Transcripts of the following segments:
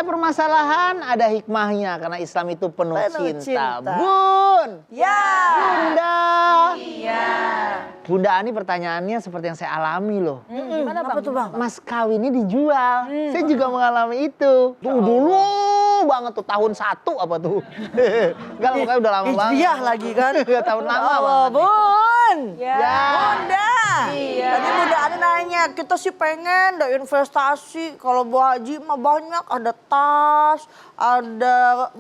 ada permasalahan, ada hikmahnya karena Islam itu penuh cinta. Bun. Ya. Bunda. Iya. Bunda Ani pertanyaannya seperti yang saya alami loh. Gimana Bang? Apa tuh Bang? Mas kawinnya dijual. Saya juga mengalami itu. Tuh dulu banget tuh tahun 1 apa tuh. Enggak pokoknya udah lama banget. Iya lagi kan. Tahun lama Oh, banget. Bun. Ya. Bunda. Iya. Tadi Bunda Ani nanya, kita sih pengen ada investasi. Kalau Bu Haji mah banyak, ada tas, ada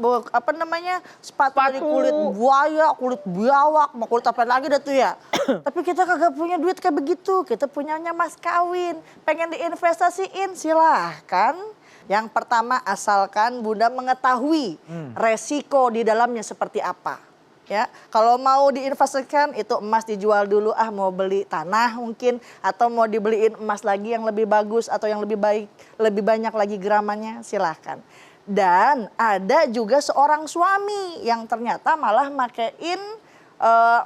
sepatu dari kulit buaya, kulit biawak, mau kulit apa lagi dah tuh ya. Tapi kita kagak punya duit kayak begitu. Kita punyanya mas kawin. Pengen diinvestasiin, silahkan. Yang pertama asalkan Bunda mengetahui resiko di dalamnya seperti apa. Ya, kalau mau diinvestasikan itu emas dijual dulu, mau beli tanah mungkin atau mau dibeliin emas lagi yang lebih bagus atau yang lebih baik, lebih banyak lagi gramannya, silahkan. Dan ada juga seorang suami yang ternyata malah makein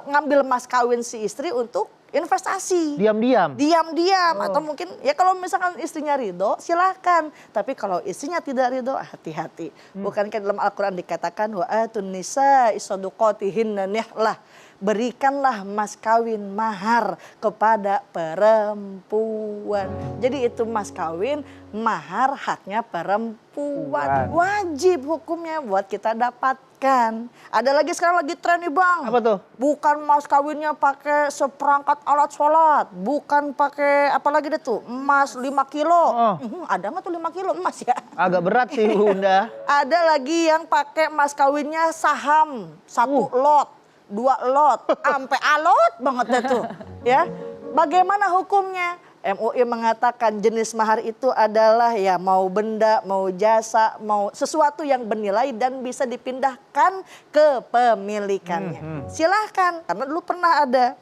ngambil mas kawin si istri untuk investasi. Diam-diam. Diam-diam atau mungkin ya kalau misalkan istrinya ridho silahkan. Tapi kalau istrinya tidak ridho hati-hati. Bukankah dalam Al-Quran dikatakan wa atun nisa isaduqatihinna nihlah. Berikanlah mas kawin mahar kepada perempuan. Jadi itu mas kawin mahar haknya perempuan. Wajib hukumnya buat kita dapatkan. Ada lagi sekarang lagi tren nih Bang. Apa tuh? Bukan mas kawinnya pakai seperangkat alat sholat. Bukan pakai apa lagi deh tuh, emas 5 kilo. Ada nggak tuh 5 kilo emas ya? Agak berat sih Bunda. Ada lagi yang pakai mas kawinnya saham. 1 lot, 2 lot, sampai alot banget deh tuh. Ya, bagaimana hukumnya? MUI mengatakan jenis mahar itu adalah ya mau benda, mau jasa, mau sesuatu yang bernilai dan bisa dipindahkan ke pemilikannya. Silahkan, karena dulu pernah ada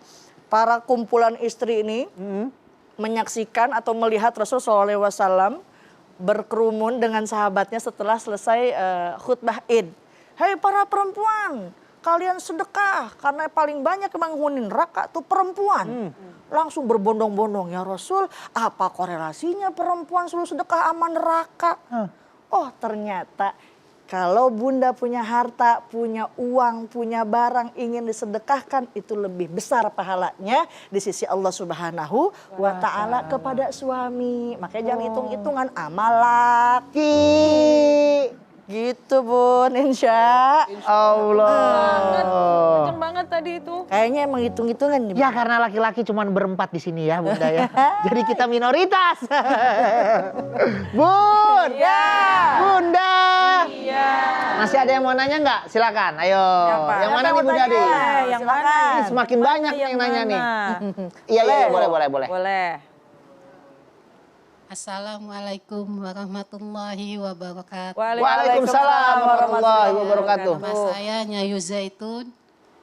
para kumpulan istri ini menyaksikan atau melihat Rasulullah SAW berkerumun dengan sahabatnya setelah selesai khutbah Id. Hei para perempuan, kalian sedekah karena paling banyak menghuni neraka tuh perempuan. Langsung berbondong-bondong, ya Rasul, apa korelasinya perempuan suruh sedekah sama neraka? Oh ternyata kalau Bunda punya harta, punya uang, punya barang ingin disedekahkan itu lebih besar pahalanya di sisi Allah Subhanahu wa Ta'ala kepada suami. Makanya jangan hitung-hitungan amal laki. Gitu Bun, insya Allah. Kenceng banget tadi itu. Kayaknya emang hitung-hitungan nih. Ya karena laki-laki cuma berempat di sini ya Bunda ya. Jadi kita minoritas. Bun. Ya. Bunda. Iya. Masih ada yang mau nanya nggak? Silakan. Ayo. Yang mana nih Bunda Adi? Yang mana? Ini semakin banyak yang nanya nih. Iya boleh. Boleh. Assalamualaikum warahmatullahi wabarakatuh. Waalaikumsalam warahmatullahi wabarakatuh. Nama saya Nyayu Zaitun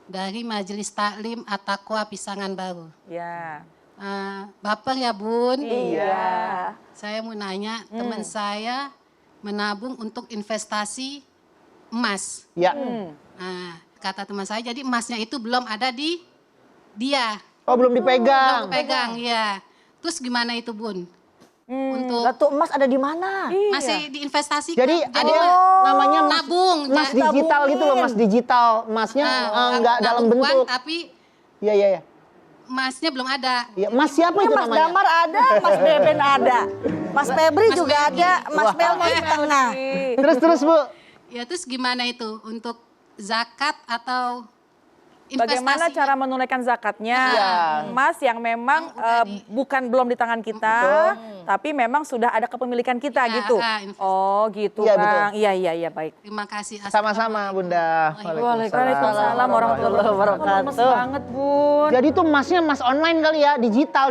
dari Majelis Taklim At-Taqwa Pisangan Baru. Ya. Baper ya Bun? Iya. Saya mau nanya, teman saya menabung untuk investasi emas. Ya. Kata teman saya, jadi emasnya itu belum ada di dia. Oh belum dipegang. Belum pegang, ya. Terus gimana itu Bun? Untuk Ratu emas ada di mana? masih diinvestasikan. Jadi ada yang namanya emas digital gitu loh, emas digital. Emasnya nggak dalam bentuk. Tapi Iya. emasnya belum ada. Ya, emas siapa itu Mas namanya? Damar ada, Mas Beben ada. Mas Febri juga ada, Mas Belmo di tengah. Terus Bu. Ya terus gimana itu untuk zakat atau investasi? Bagaimana cara menunaikan zakatnya? Emas yang memang belum di tangan kita, tapi memang sudah ada kepemilikan kita gitu. Oh gitu Iya, Bang. Iya baik. Terima kasih. Sama-sama Bunda. Waalaikumsalam warahmatullahi wabarakatuh. Lemes banget Bun. Jadi tuh emasnya emas online kali ya, digital.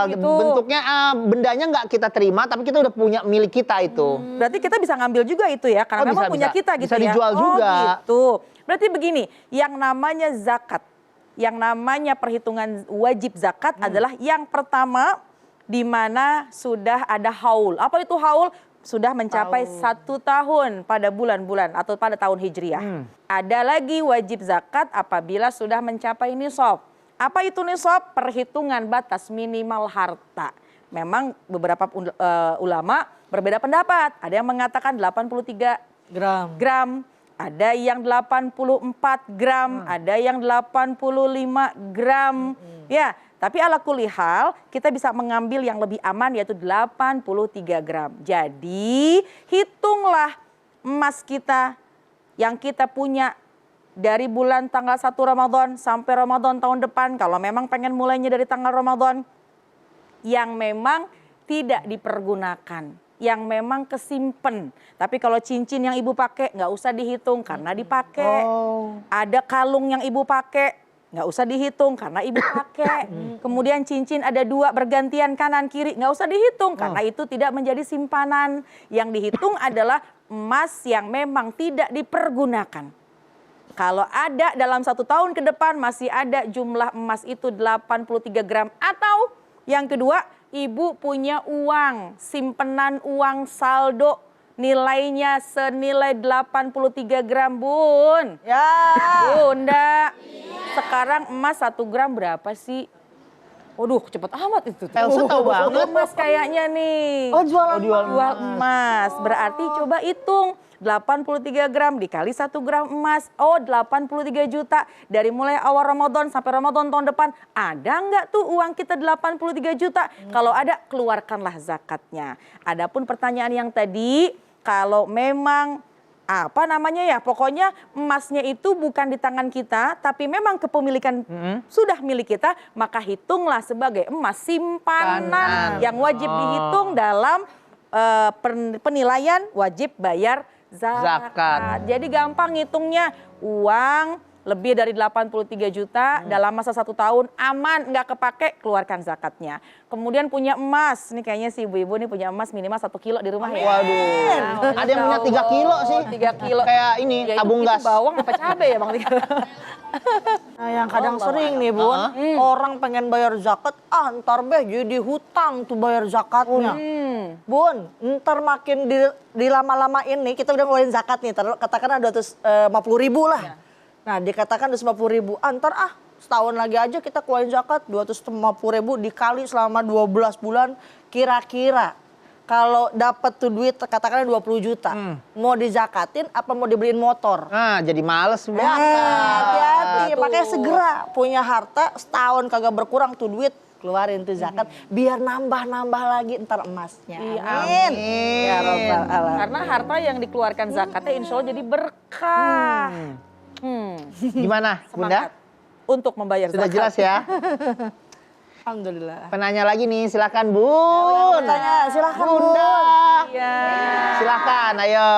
Gitu. Bentuknya bendanya nggak kita terima, tapi kita udah punya milik kita itu. Berarti kita bisa ngambil juga itu ya, karena memang punya kita gitu bisa ya. dijual juga. Oh gitu. Berarti begini, yang namanya zakat, yang namanya perhitungan wajib zakat adalah yang pertama di mana sudah ada haul. Apa itu haul? Sudah mencapai 1 tahun pada bulan-bulan atau pada tahun Hijriah. Ada lagi wajib zakat apabila sudah mencapai nisab. Apa itu nisab? Perhitungan batas minimal harta. memang beberapa ulama berbeda pendapat. Ada yang mengatakan 83 gram, ada yang 84 gram, ada yang 85 gram. Ya, tapi ala kulli hal kita bisa mengambil yang lebih aman yaitu 83 gram. Jadi hitunglah emas kita yang kita punya dari bulan tanggal 1 Ramadan sampai Ramadan tahun depan. Kalau memang pengen mulainya dari tanggal Ramadan yang memang tidak dipergunakan, yang memang kesimpen. Tapi kalau cincin yang ibu pakai nggak usah dihitung karena dipakai. Ada kalung yang ibu pakai nggak usah dihitung karena ibu pakai. Kemudian cincin ada 2 bergantian kanan kiri nggak usah dihitung karena itu tidak menjadi simpanan. Yang dihitung adalah emas yang memang tidak dipergunakan. Kalau ada dalam 1 tahun ke depan masih ada jumlah emas itu 83 gram. Atau yang kedua, ibu punya uang, simpenan uang saldo nilainya senilai 83 gram, Bun. Ya. Bunda, sekarang emas 1 gram berapa sih? Waduh, cepet amat itu. Elsa tahu banget. Emas kayaknya nih. Oh, jual Jual emas. Berarti coba hitung. 83 gram dikali 1 gram emas. Oh, 83 juta. Dari mulai awal Ramadan sampai Ramadan tahun depan. Ada nggak tuh uang kita 83 juta? Kalau ada, keluarkanlah zakatnya. Adapun pertanyaan yang tadi, kalau memang apa namanya ya, pokoknya emasnya itu bukan di tangan kita, tapi memang kepemilikan sudah milik kita, maka hitunglah sebagai emas simpanan yang wajib dihitung dalam penilaian wajib bayar zakat. Jadi gampang ngitungnya, uang lebih dari 83 juta dalam masa 1 tahun aman, nggak kepake, keluarkan zakatnya. Kemudian punya emas, ini kayaknya si ibu-ibu nih punya emas minimal 1 kilo di rumah ya. Waduh, ada yang punya 3 kilo sih. 3 kilo. Kayak ini, Ya, tabung itu gas. bawang apa cabai ya Bang? Nah, yang kadang sering nih Bun, orang pengen bayar zakat, ntar jadi hutang tuh bayar zakatnya. Bun, ntar makin dilama-lamain nih, kita udah ngeluarin zakat nih, katakan ada 250.000 lah. Nah dikatakan 250.000, ntar setahun lagi aja kita keluarin zakat 250.000 dikali selama 12 bulan, kira-kira kalau dapat tuh duit katakanlah 20 juta, mau dizakatin apa mau dibeliin motor? Nah, jadi males Ya, hati-hati, makanya segera punya harta setahun kagak berkurang tuh duit, keluarin tuh zakat biar nambah-nambah lagi ntar emasnya. Amin. Ya Rabbal Alamin. Karena harta yang dikeluarkan zakatnya insya Allah jadi berkah. Gimana, Bunda? Semangat untuk membayar Sudah zakat. jelas ya? Alhamdulillah. Penanya lagi nih, silakan Bun. Tanya, silakan Bunda. Iya. Silakan, ayo.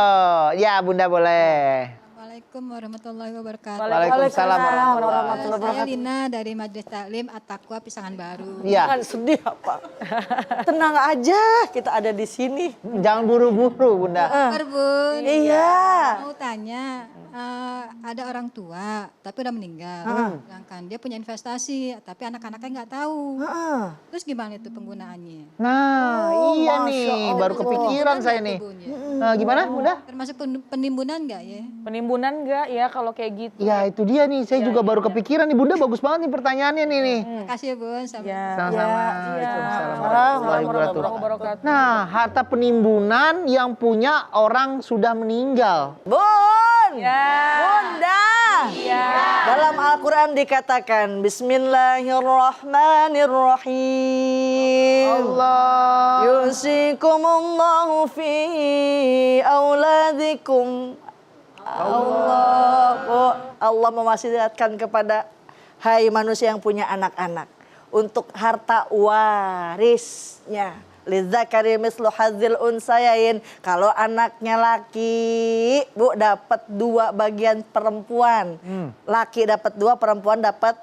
Ya, Bunda boleh. Assalamualaikum warahmatullahi wabarakatuh. Waalaikumsalam warahmatullahi Saya Lina dari Majelis Taklim At-Taqwa Pisangan Baru. Iya, Jangan sedih apa. Tenang aja, kita ada di sini. jangan buru-buru Bunda. Bun, Iya. mau tanya, ada orang tua tapi udah meninggal. Sedangkan dia punya investasi tapi anak-anaknya nggak tahu. Terus gimana itu penggunaannya? Nah, iya Masya nih, Allah. baru kepikiran saya nih. Gimana, Bunda? Termasuk penimbunan nggak ya? Penimbunan enggak ya kalau kayak gitu? Ya, itu dia nih, saya juga baru kepikiran nih, Bunda, bagus banget nih pertanyaannya nih. Makasih ya Bun. Sama. Ya. Sama-sama. Waalaikumsalam warahmatullahi wabarakatuh. Wabarakatuh. Nah, harta penimbunan yang punya orang sudah meninggal. Bun. Ya. Bunda. Dalam Al-Quran dikatakan Bismillahirrahmanirrahim. Allah. Yusikumullahu fi auladikum. Allah mewasiatkan kepada hai manusia yang punya anak-anak untuk harta warisnya. Lidzakari mislu hadzil unsayain. Kalau anaknya laki, Bu, dapat 2 bagian perempuan. Laki dapat 2, perempuan dapat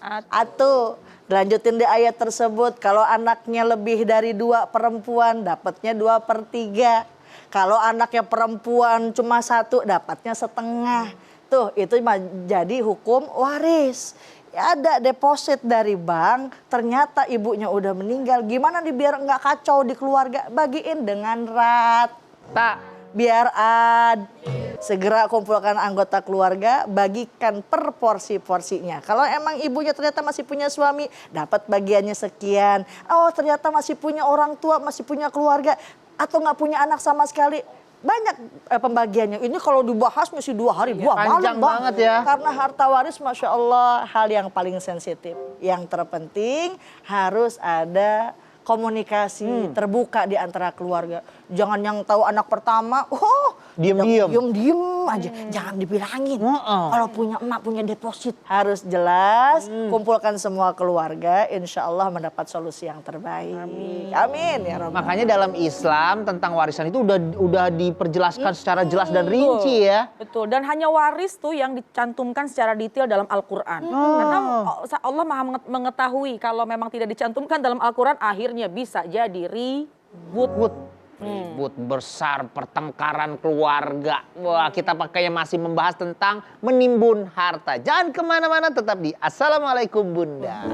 1. Lanjutin di ayat tersebut. Kalau anaknya lebih dari 2 perempuan, dapatnya 2/3. Kalau anaknya perempuan cuma 1, dapatnya setengah. Tuh, itu jadi hukum waris. Ya, ada deposit dari bank, ternyata ibunya udah meninggal. Gimana nih biar nggak kacau di keluarga? Bagiin dengan rata. Biar segera kumpulkan anggota keluarga, bagikan per porsi-porsinya. Kalau emang ibunya ternyata masih punya suami, dapat bagiannya sekian. Oh ternyata masih punya orang tua, masih punya keluarga, atau nggak punya anak sama sekali. Banyak pembagiannya. Ini kalau dibahas mesti 2 hari. Wah, panjang malam, Bang. banget ya. Karena harta waris Masya Allah hal yang paling sensitif. Yang terpenting harus ada komunikasi terbuka di antara keluarga. Jangan yang tahu anak pertama, diem aja, jangan dibilangin. Kalau punya emak punya deposit harus jelas, kumpulkan semua keluarga, insya Allah mendapat solusi yang terbaik. Amin ya Rabbal. Makanya dalam Islam tentang warisan itu udah diperjelaskan secara jelas dan rinci ya. Betul, dan hanya waris tuh yang dicantumkan secara detail dalam Al-Quran. Karena Allah maha mengetahui kalau memang tidak dicantumkan dalam Al-Quran, akhirnya bisa jadi ribut. Ribut besar, pertengkaran keluarga. Wah, kita pakainya masih membahas tentang menimbun harta. Jangan kemana-mana, tetap di Assalamualaikum Bunda.